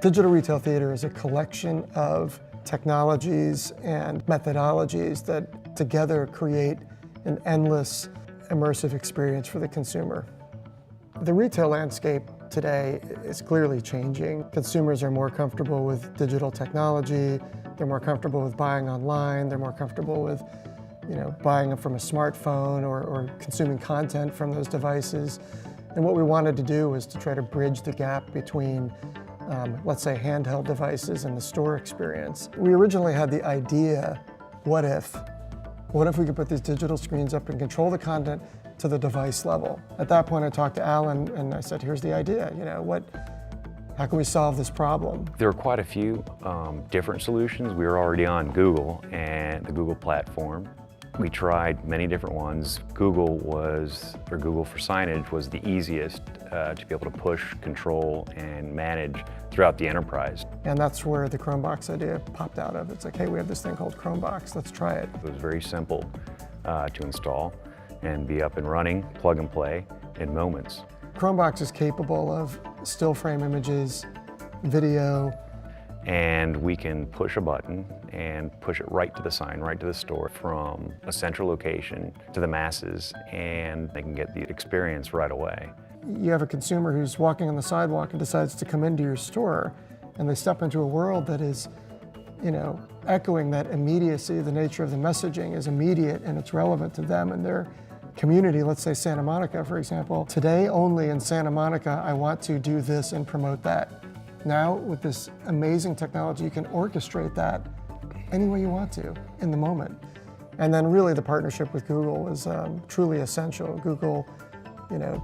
Digital retail theater is a collection of technologies and methodologies that together create an endless immersive experience for the consumer. The retail landscape today is clearly changing. Consumers are more comfortable with digital technology, they're more comfortable with buying online, they're more comfortable with buying from a smartphone or consuming content from those devices. And what we wanted to do was to try to bridge the gap between let's say handheld devices and the store experience. We originally had the idea, what if we could put these digital screens up and control the content to the device level? At that point I talked to Alan and I said, here's the idea, how can we solve this problem? There are quite a few different solutions. We were already on Google and the Google platform. We tried many different ones. Google for Signage was the easiest to be able to push, control, and manage throughout the enterprise. And that's where the Chromebox idea popped out of. It's like, hey, we have this thing called Chromebox, let's try it. It was very simple to install and be up and running, plug and play in moments. Chromebox is capable of still frame images, video, and we can push a button and push it right to the sign, right to the store from a central location to the masses, and they can get the experience right away. You have a consumer who's walking on the sidewalk and decides to come into your store, and they step into a world that is, echoing that immediacy. The nature of the messaging is immediate and it's relevant to them and their community. Let's say Santa Monica, for example. Today only in Santa Monica, I want to do this and promote that. Now, with this amazing technology, you can orchestrate that any way you want to, in the moment. And then really the partnership with Google was truly essential. Google,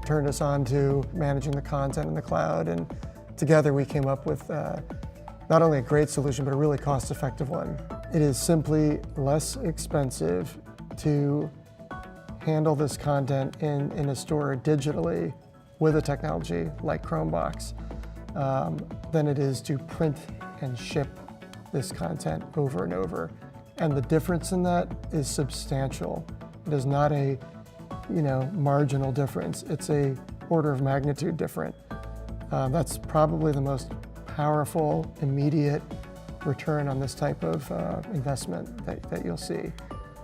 turned us on to managing the content in the cloud, and together we came up with not only a great solution, but a really cost-effective one. It is simply less expensive to handle this content in a store digitally with a technology like Chromebox than it is to print and ship this content over and over. And the difference in that is substantial. It is not a marginal difference. It's a order of magnitude different. That's probably the most powerful, immediate return on this type of investment that you'll see.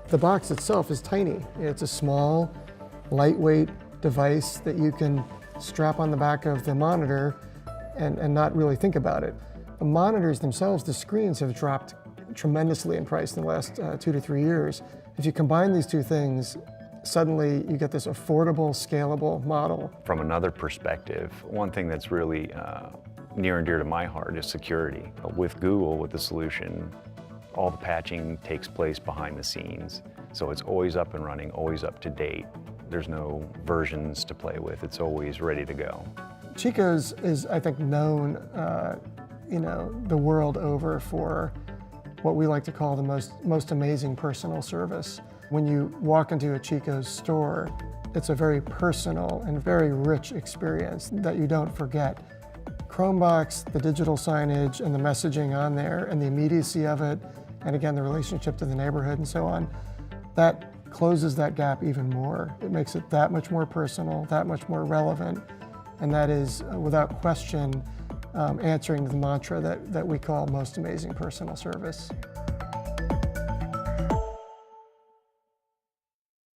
The box itself is tiny. It's a small, lightweight device that you can strap on the back of the monitor and not really think about it. The monitors themselves, the screens, have dropped tremendously in price in the last 2 to 3 years. If you combine these two things, suddenly you get this affordable, scalable model. From another perspective, one thing that's really near and dear to my heart is security. With Google, with the solution, all the patching takes place behind the scenes. So it's always up and running, always up to date. There's no versions to play with. It's always ready to go. Chico's is, I think, known the world over for what we like to call the most amazing personal service. When you walk into a Chico's store, it's a very personal and very rich experience that you don't forget. Chromebox, the digital signage and the messaging on there and the immediacy of it, and again, the relationship to the neighborhood and so on, that closes that gap even more. It makes it that much more personal, that much more relevant, and that is, without question, answering the mantra that we call most amazing personal service.